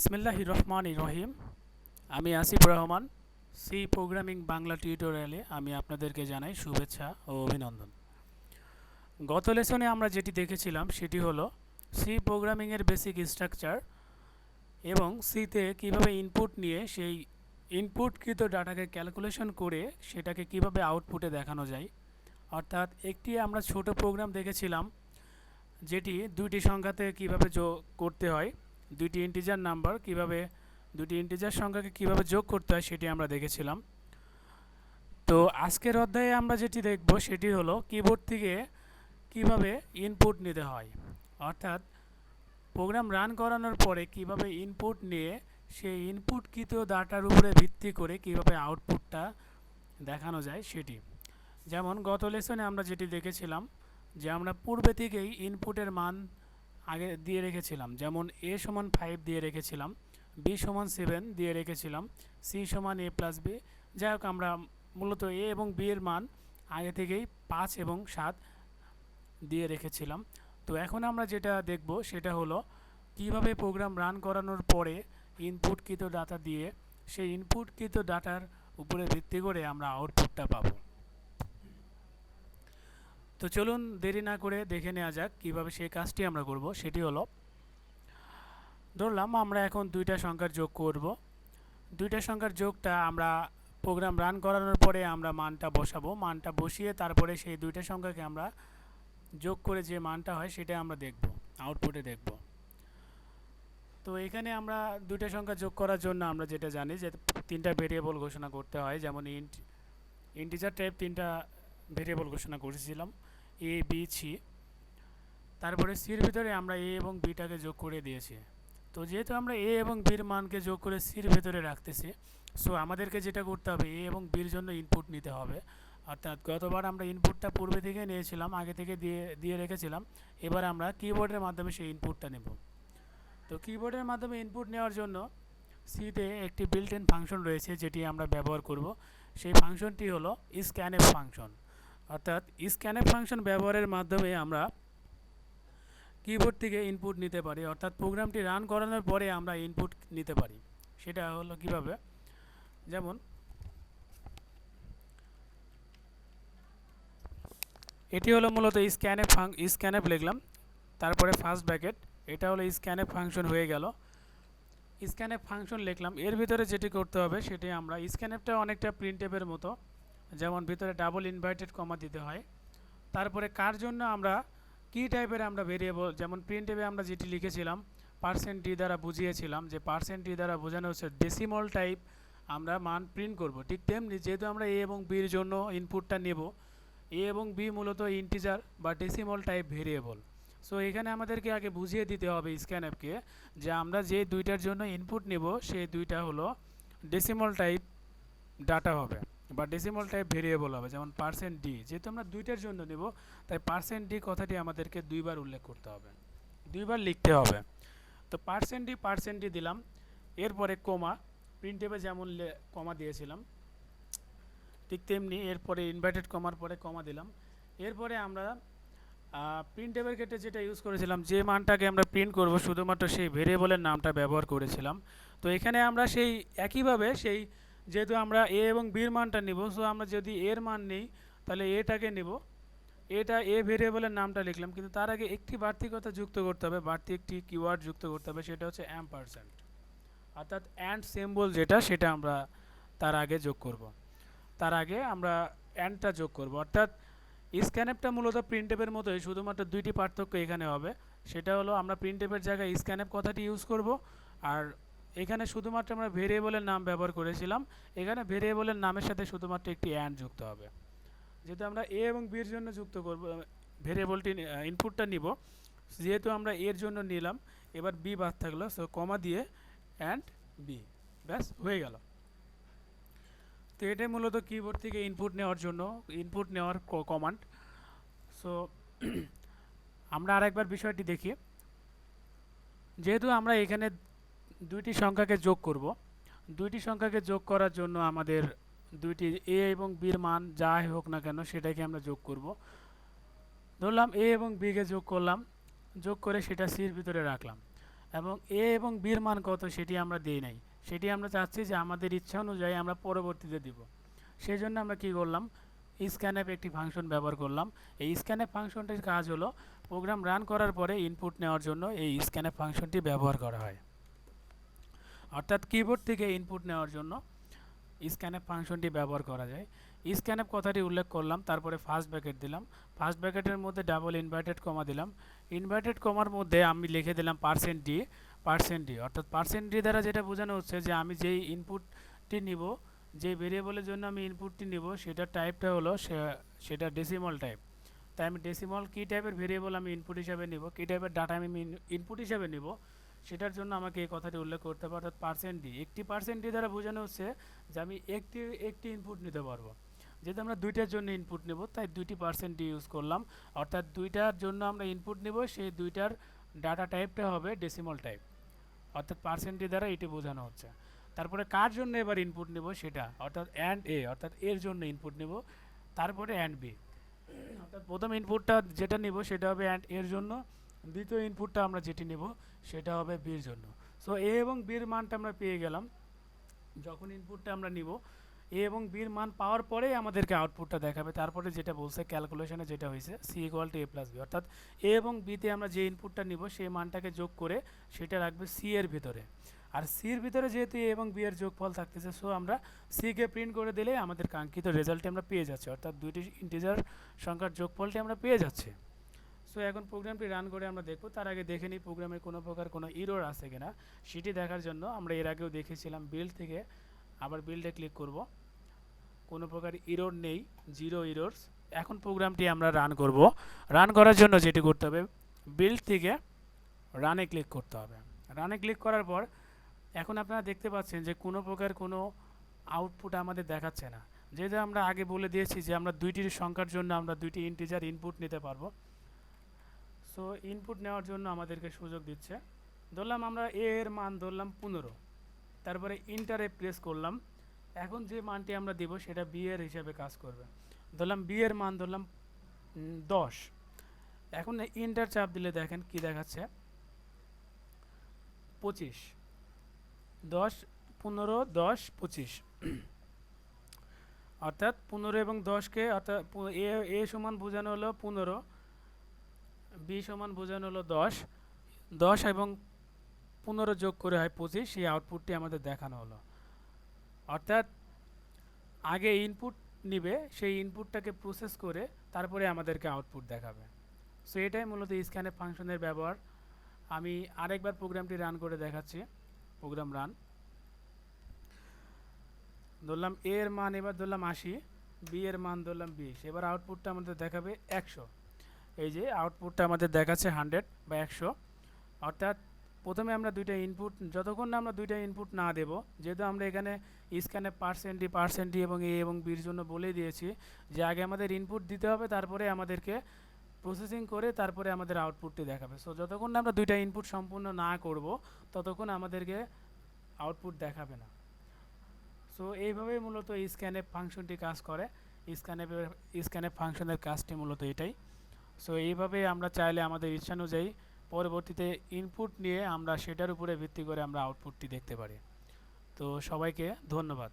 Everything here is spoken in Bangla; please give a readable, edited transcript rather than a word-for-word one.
বিসমিল্লাহির রহমানির রহিম। আমি আসিফ রহমান। সি প্রোগ্রামিং বাংলা টিউটোরিয়ালে আমি আপনাদেরকে জানাই শুভেচ্ছা ও অভিনন্দন। গত লেসনে আমরা যেটি দেখেছিলাম সেটি হলো সি প্রোগ্রামিংয়ের বেসিক স্ট্রাকচার এবং সিতে কিভাবে ইনপুট নিয়ে সেই ইনপুটকৃত ডাটাকে ক্যালকুলেশন করে সেটাকে কিভাবে আউটপুটে দেখানো যায়। অর্থাৎ একটি আমরা ছোট প্রোগ্রাম দেখেছিলাম যেটি দুইটি সংখ্যাতে কিভাবে যোগ করতে হয়, দুইটি ইন্টিজার নাম্বার কিভাবে দুটি ইন্টিজার সংখ্যাকে কিভাবে যোগ করতে হয় সেটি আমরা দেখেছিলাম। তো আজকের অধ্যায়ে আমরা যেটি দেখব সেটি হলো কিবোর্ড থেকে কিভাবে ইনপুট নিতে হয়, অর্থাৎ প্রোগ্রাম রান করানোর পরে কিভাবে ইনপুট নিয়ে সেই ইনপুটকৃত ডাটার উপরে ভিত্তি করে কিভাবে আউটপুটটা দেখানো যায় সেটি। যেমন গত লেসনে আমরা যেটি দেখেছিলাম যে আমরা পূর্বে থেকেই ইনপুটের মান আগে দিয়ে রেখেছিলাম, যেমন a সমান 5 দিয়ে রেখেছিলাম, b সমান 7 দিয়ে রেখেছিলাম, c সমান a প্লাস b। যাই হোক, আমরা মূলত a এবং b এর মান আগে থেকেই 5 এবং 7 দিয়ে রেখেছিলাম। তো এখন আমরা যেটা দেখব সেটা হলো কিভাবে প্রোগ্রাম রান করানোর পরে ইনপুটকৃত ডাটা দিয়ে সেই ইনপুটকৃত ডাটার উপরে ভিত্তি করে আমরা আউটপুটটা পাবো। তো চলুন দেরি না করে দেখে নেওয়া যাক কীভাবে সেই কাজটি আমরা করব। সেটি হলো, ধরলাম আমরা এখন দুইটা সংখ্যার যোগ করব। দুইটা সংখ্যার যোগটা আমরা প্রোগ্রাম রান করানোর পরে আমরা মানটা বসাবো। মানটা বসিয়ে তারপরে সেই দুইটা সংখ্যাকে আমরা যোগ করে যে মানটা হয় সেটা আমরা দেখব, আউটপুটে দেখব। তো এখানে আমরা দুইটা সংখ্যা যোগ করার জন্য আমরা যেটা জানি যে তিনটা ভেরিয়েবল ঘোষণা করতে হয়। যেমন ইন্টিজার টাইপ তিনটা ভেরিয়েবল ঘোষণা করেছিলাম, এ বি সি। তারপরে সির ভিতরে আমরা এ এবং বিটাকে যোগ করে দিয়েছি। তো যেহেতু আমরা এ এবং বির মানকে যোগ করে সির ভেতরে রাখতেছি, সো আমাদেরকে যেটা করতে হবে এ এবং বির জন্য ইনপুট নিতে হবে। অর্থাৎ গতবার আমরা ইনপুটটা পূর্বে থেকে নিয়েছিলাম, আগে থেকে দিয়ে রেখেছিলাম। এবার আমরা কিবোর্ডের মাধ্যমে সেই ইনপুটটা নেব। তো কিবোর্ডের মাধ্যমে ইনপুট নেওয়ার জন্য সিতে একটি বিল্ট ইন ফাংশন রয়েছে যেটি আমরা ব্যবহার করব। সেই ফাংশনটি হলো স্ক্যানএফ ফাংশন। অর্থাৎ স্ক্যানএফ ফাংশন ব্যবহারের মাধ্যমে আমরা কিবোর্ড থেকে ইনপুট নিতে পারি, অর্থাৎ প্রোগ্রামটি রান করানোর পরে আমরা ইনপুট নিতে পারি। সেটা হলো কিভাবে, যেমন এটি হলো মূলত স্ক্যানএফ লিখলাম, তারপরে ফার্স্ট ব্র্যাকেট, এটা হলো স্ক্যানএফ ফাংশন হয়ে গেল। স্ক্যানএফ ফাংশন লিখলাম, এর ভিতরে যেটি করতে হবে সেটি আমরা স্ক্যানএফটা অনেকটা প্রিন্টএফের মতো, যেমন ভিতরে ডাবল ইনভার্টেড কমা দিতে হয়। তারপরে কার জন্য আমরা কি টাইপের আমরা ভেরিয়েবল, যেমন প্রিন্টএফে আমরা যেটি লিখেছিলাম %d দ্বারা বুঝিয়েছিলাম যে %d দ্বারা বোঝানো হচ্ছে ডেসিমল টাইপ আমরা মান প্রিন্ট করব। ঠিক তেমনি যেহেতু আমরা এ এবং বির জন্য ইনপুটটা নেব, এ এবং বি মূলত ইন্টিজার বা ডেসিমল টাইপ ভেরিয়েবল। সো এখানে আমাদেরকে আগে বুঝিয়ে দিতে হবে স্ক্যানএফকে যে আমরা যে দুইটার জন্য ইনপুট নেব সেই দুইটা হলো ডেসিমল টাইপ ডাটা হবে বা ডেসিমল টাইপ ভেরিয়েবল হবে। যেমন %d, যেহেতু আমরা দুইটার জন্য নেব তাই %d কথাটি আমাদেরকে দুইবার উল্লেখ করতে হবে, দুইবার লিখতে হবে। তো %d দিলাম, এরপরে কমা, প্রিন্টএফে যেমন কমা দিয়েছিলাম ঠিক তেমনি এরপরে ইনভার্টেড কমার পরে কমা দিলাম। এরপরে আমরা প্রিন্টএফের ক্ষেত্রে যেটা ইউজ করেছিলাম, যে মানটাকে আমরা প্রিন্ট করব শুধুমাত্র সেই ভেরিয়েবলের নামটা ব্যবহার করেছিলাম। তো এখানে আমরা সেই একইভাবে সেই যেহেতু আমরা এ এবং বির মানটা নিব, সো আমরা যদি এর মান নেই তাহলে এটাকে নেব, এটা এ ভেরিয়েবলের নামটা লিখলাম। কিন্তু তার আগে একটি বাড়তি কথা যুক্ত করতে হবে, বাড়তি একটি কিওয়ার্ড যুক্ত করতে হবে, সেটা হচ্ছে %, অর্থাৎ অ্যান্ড সিম্বল যেটা সেটা আমরা তার আগে যোগ করব। তার আগে আমরা অ্যান্ডটা যোগ করব। অর্থাৎ স্ক্যানএফটা মূলত প্রিন্টএফের মতোই, শুধুমাত্র দুইটি পার্থক্য এখানে হবে। সেটা হলো আমরা প্রিন্টএফের জায়গায় স্ক্যানএফ কথাটি ইউজ করব, আর এখানে শুধুমাত্র আমরা ভেরিয়েবলের নাম ব্যবহার করেছিলাম, এখানে ভেরিয়েবলের নামের সাথে শুধুমাত্র একটি অ্যান্ড যুক্ত হবে। যেহেতু আমরা এ এবং বির জন্য যুক্ত করব ভেরিয়েবলটি, ইনপুটটা নিব, যেহেতু আমরা এর জন্য নিলাম, এবার বি বাদ থাকলো, সো কমা দিয়ে অ্যান্ড বি, ব্যাস হয়ে গেল। তো এটাই মূলত কিবোর্ড থেকে ইনপুট নেওয়ার জন্য ইনপুট নেওয়ার কমান্ড। সো আমরা আরেকবার বিষয়টি দেখি। যেহেতু আমরা এখানে দুইটি সংখ্যাকে যোগ করব, দুইটি সংখ্যাকে যোগ করার জন্য আমাদের দুইটি এ এবং বির মান যাই হোক না কেন সেটাকে আমরা যোগ করব। ধরলাম এ এবং বিকে যোগ করলাম, যোগ করে সেটা সির ভিতরে রাখলাম। এবং এ এবং বির মান কত সেটি আমরা দিই নাই, সেটি আমরা চাচ্ছি যে আমাদের ইচ্ছা অনুযায়ী আমরা পরবর্তীতে দিব। সেই জন্য আমরা কি করলাম, স্ক্যানএপ একটি ফাংশন ব্যবহার করলাম। এই স্ক্যানএপ ফাংশনটির কাজ হলো প্রোগ্রাম রান করার পরে ইনপুট নেওয়ার জন্য এই স্ক্যানএপ ফাংশনটি ব্যবহার করা হয়। অর্থাৎ কিবোর্ড থেকে ইনপুট নেওয়ার জন্য স্ক্যানএপ ফাংশনটি ব্যবহার করা যায়। স্ক্যানএপ কথাটি উল্লেখ করলাম, তারপরে ফার্স্ট ব্র্যাকেট দিলাম, ফার্স্ট ব্র্যাকেটের মধ্যে ডাবল ইনভার্টেড কমা দিলাম, ইনভার্টেড কমার মধ্যে আমি লিখে দিলাম %d, অর্থাৎ %d দ্বারা যেটা বোঝানো হচ্ছে যে আমি যেই ইনপুটটি নিব, যে ভেরিয়েবলের জন্য আমি ইনপুটটি নিব সেটার টাইপটা হলো সেটা ডেসিমাল টাইপ। তাই আমি ডেসিমাল কী টাইপের ভেরিয়েবল আমি ইনপুট হিসাবে নিব, কী টাইপের ডাটা আমি ইনপুট হিসাবে নিব, সেটার জন্য আমাকে এই কথাটি উল্লেখ করতে হবে। অর্থাৎ %d, একটি %d দ্বারা বোঝানো হচ্ছে যে আমি একটি ইনপুট নিতে পারবো। যেহেতু আমরা দুইটার জন্য ইনপুট নেব তাই দুইটি %d ইউজ করলাম। অর্থাৎ দুইটার জন্য আমরা ইনপুট নেব, সেই দুইটার ডাটা টাইপটা হবে ডেসিমাল টাইপ। অর্থাৎ %d দ্বারা এটি বোঝানো হচ্ছে। তারপরে কার জন্য এবার ইনপুট নেব সেটা, অর্থাৎ অ্যান্ড এ, অর্থাৎ এর জন্য ইনপুট নেব। তারপরে অ্যান্ড বি, অর্থাৎ প্রথম ইনপুটটা যেটা নিব সেটা হবে অ্যান্ড এর জন্য, দ্বিতীয় ইনপুটটা আমরা যেটি নেব সেটা হবে বির জন্য। সো এ এবং বির মানটা আমরা পেয়ে গেলাম। যখন ইনপুটটা আমরা নিব, এ এবং বির মান পাওয়ার পরেই আমাদেরকে আউটপুটটা দেখাবে। তারপরে যেটা বলছে ক্যালকুলেশনে যেটা হয়েছে c=a+b, অর্থাৎ এ এবং বিতে আমরা যে ইনপুটটা নিব সেই মানটাকে যোগ করে সেটা রাখবে সি এর ভিতরে। আর সির ভিতরে যেহেতু এ এবং বি এর যোগফল থাকতেছে, সো আমরা সিকে প্রিন্ট করে দিলেই আমাদের কাঙ্ক্ষিত রেজাল্টটি আমরা পেয়ে যাচ্ছি, অর্থাৎ দুইটি ইন্টিজার সংখ্যার যোগফলটি আমরা পেয়ে যাচ্ছি। সো এখন প্রোগ্রামটি রান করে আমরা দেখব। তার আগে দেখে নিই প্রোগ্রামে কোনো প্রকার কোনো ইরর আছে কিনা। সেটি দেখার জন্য আমরা এর আগেও দেখেছিলাম, বিল্ড থেকে আবার বিল্ডে ক্লিক করব, কোনো প্রকার ইরর নেই, 0 ইররস। এখন প্রোগ্রামটি আমরা রান করব। রান করার জন্য যেটি করতে হবে, বিল্ড থেকে রানে ক্লিক করতে হবে। রানে ক্লিক করার পর এখন আপনারা দেখতে পাচ্ছেন যে কোনো প্রকার কোনো আউটপুট আমাদের দেখাচ্ছে না, যেহেতু আমরা আগে বলে দিয়েছি যে আমরা দুইটির সংখ্যার জন্য আমরা দুইটি ইন্টিজার ইনপুট নিতে পারবো। সো ইনপুট নেওয়ার জন্য আমাদেরকে সুযোগ দিচ্ছে। ধরলাম আমরা এ এর মান ধরলাম 15, তারপরে ইন্টারে প্রেস করলাম। এখন যে মানটি আমরা দিব সেটা বি এর হিসাবে কাজ করবে। ধরলাম বি এর মান ধরলাম 10। এখন ইন্টার চাপ দিলে দেখেন কি দেখাচ্ছে, 25, 10, 15, 10, 25, অর্থাৎ 15 এবং 10কে, অর্থাৎ এ সমান বোঝানো হলো 15, বি সমান বোঝানো হলো 10, 10 এবং 15 যোগ করে হয় 25, সেই আউটপুটটি আমাদের দেখানো হলো। অর্থাৎ আগে ইনপুট নিবে, সেই ইনপুটটাকে প্রসেস করে তারপরে আমাদেরকে আউটপুট দেখাবে। সো এটাই মূলত স্ক্যানএপ ফাংশনের ব্যবহার। আমি আরেকবার প্রোগ্রামটি রান করে দেখাচ্ছি। প্রোগ্রাম রান, ধরলাম এ এর মান এবার ধরলাম 80, বি এর মান ধরলাম 20, এবার আউটপুটটা আমাদের দেখাবে 100। এই যে আউটপুটটা আমাদের দেখাচ্ছে 100 বা 100। অর্থাৎ প্রথমে আমরা দুইটা ইনপুট, যতক্ষণ না আমরা দুইটা ইনপুট না দেব, যেহেতু আমরা এখানে স্ক্যানে %d এবং এ এবং বির জন্য বলে দিয়েছি যে আগে আমাদের ইনপুট দিতে হবে, তারপরে আমাদেরকে প্রসেসিং করে তারপরে আমাদের আউটপুটটি দেখাবে। সো যতক্ষণ না আমরা দুইটা ইনপুট সম্পূর্ণ না করব ততক্ষণ আমাদেরকে আউটপুট দেখাবে না। সো এইভাবেই মূলত স্ক্যানএপ ফাংশনটি কাজ করে। স্ক্যানএপ ফাংশনের কাজটি মূলত এটাই। সো এইভাবে আমরা চাইলে আমাদের ইচ্ছানুযায়ী পরবর্তীতে ইনপুট নিয়ে আমরা সেটার উপরে ভিত্তি করে আমরা আউটপুটটি দেখতে পারি। তো সবাইকে ধন্যবাদ।